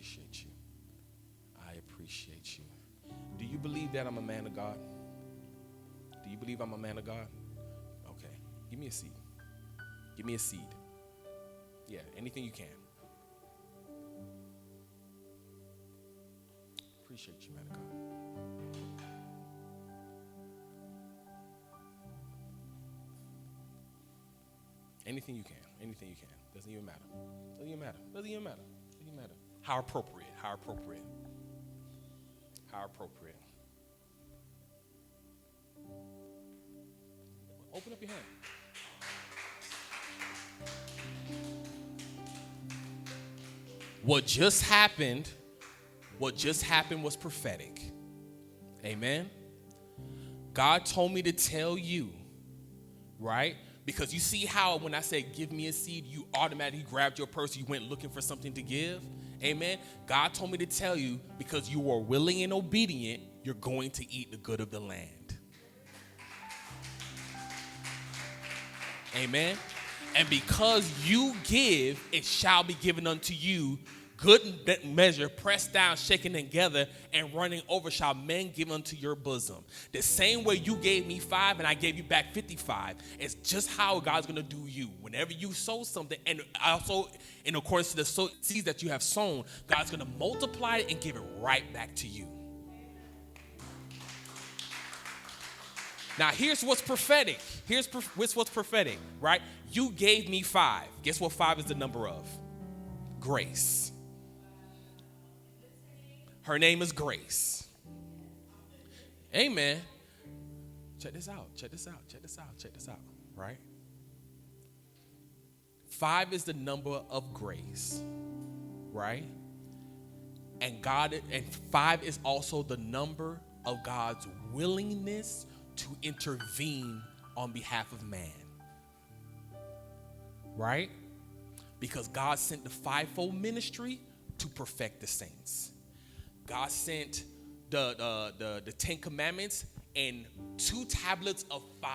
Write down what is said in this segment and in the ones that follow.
appreciate you. I appreciate you. Do you believe that I'm a man of God? Do you believe I'm a man of God? Okay. Give me a seed. Give me a seed. Yeah, anything you can. Appreciate you, man of God. Anything you can. Anything you can. Doesn't even matter. Doesn't even matter. Doesn't even matter. Doesn't even matter. How appropriate. How appropriate. How appropriate. Open up your hand. What just happened was prophetic. Amen. God told me to tell you, right? Because you see how when I said give me a seed, you automatically grabbed your purse, you went looking for something to give. Amen. God told me to tell you because you are willing and obedient, you're going to eat the good of the land. Amen. And because you give, it shall be given unto you. Good measure, pressed down, shaken together, and running over shall men give unto your bosom. The same way you gave me 5 and I gave you back 55. It's just how God's going to do you. Whenever you sow something, and also in accordance to the seeds that you have sown, God's going to multiply it and give it right back to you. Now, here's what's prophetic. Here's what's prophetic, right? You gave me 5. Guess what 5 is the number of? Grace. Her name is Grace. Amen. Check this out. Check this out. Check this out. Check this out. Right? 5 is the number of grace. Right? And 5 is also the number of God's willingness to intervene on behalf of man. Right? Because God sent the fivefold ministry to perfect the saints. God sent the 10 commandments and 2 tablets of 5,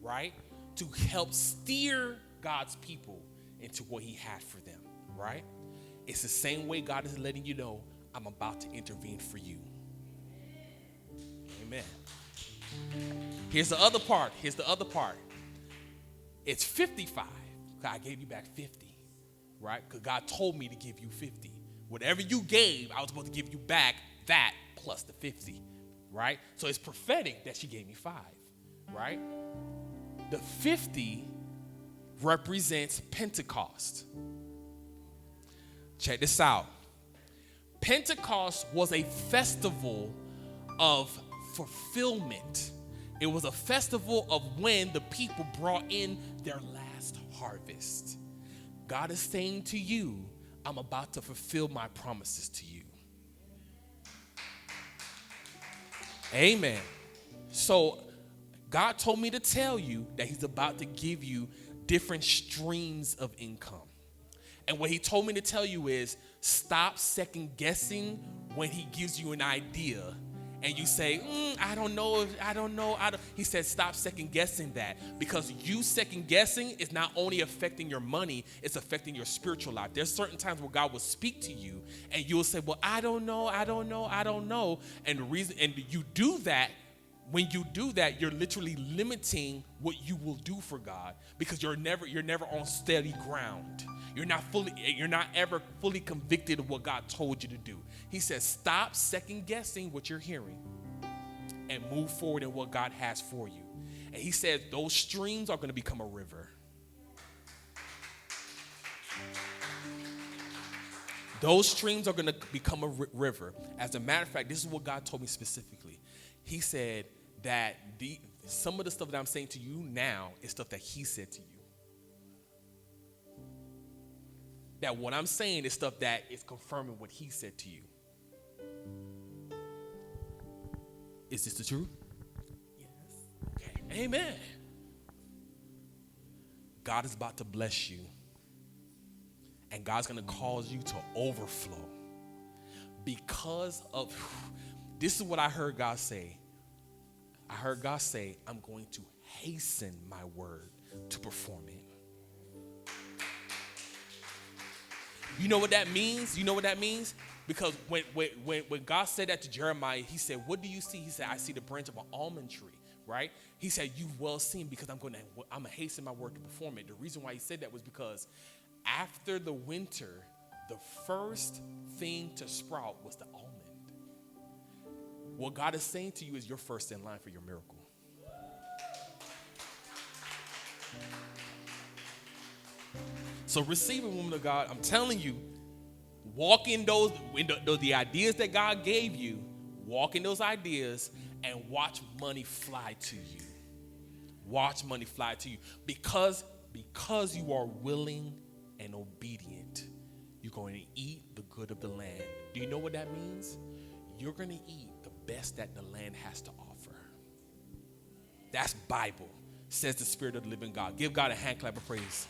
right? To help steer God's people into what he had for them, right? It's the same way God is letting you know, I'm about to intervene for you. Amen. Here's the other part. It's 55. I gave you back 50, right? Because God told me to give you 50. Whatever you gave, I was supposed to give you back that plus the 50, right? So it's prophetic that she gave me 5, right? The 50 represents Pentecost. Check this out. Pentecost was a festival of fulfillment. It was a festival of when the people brought in their last harvest. God is saying to you, I'm about to fulfill my promises to you. Amen. So God told me to tell you that he's about to give you different streams of income. And what he told me to tell you is stop second guessing when he gives you an idea and you say, I don't know. He said, stop second guessing that, because you second guessing is not only affecting your money, it's affecting your spiritual life. There's certain times where God will speak to you and you'll say, well, I don't know. And the reason, and you do that, when you do that, you're literally limiting what you will do for God, because you're never on steady ground. You're not ever fully convicted of what God told you to do. He says, stop second guessing what you're hearing and move forward in what God has for you. And he said, those streams are going to become a river. Those streams are going to become a river. As a matter of fact, this is what God told me specifically. He said that some of the stuff that I'm saying to you now is stuff that he said to you. That what I'm saying is stuff that is confirming what he said to you. Is this the truth? Yes. Okay. Amen. God is about to bless you. And God's going to cause you to overflow. Because of, this is what I heard God say. I heard God say, I'm going to hasten my word to perform it. You know what that means? You know what that means? Because when God said that to Jeremiah, he said, what do you see? He said, I see the branch of an almond tree, right? He said, you've well seen, because I'm going to hasten my work to perform it. The reason why he said that was because after the winter, the first thing to sprout was the almond. What God is saying to you is you're first in line for your miracle. So receive it, woman of God. I'm telling you, walk in the ideas that God gave you. Walk in those ideas and watch money fly to you. Watch money fly to you. Because you are willing and obedient, you're going to eat the good of the land. Do you know what that means? You're going to eat the best that the land has to offer. That's Bible, says the Spirit of the living God. Give God a hand clap of praise.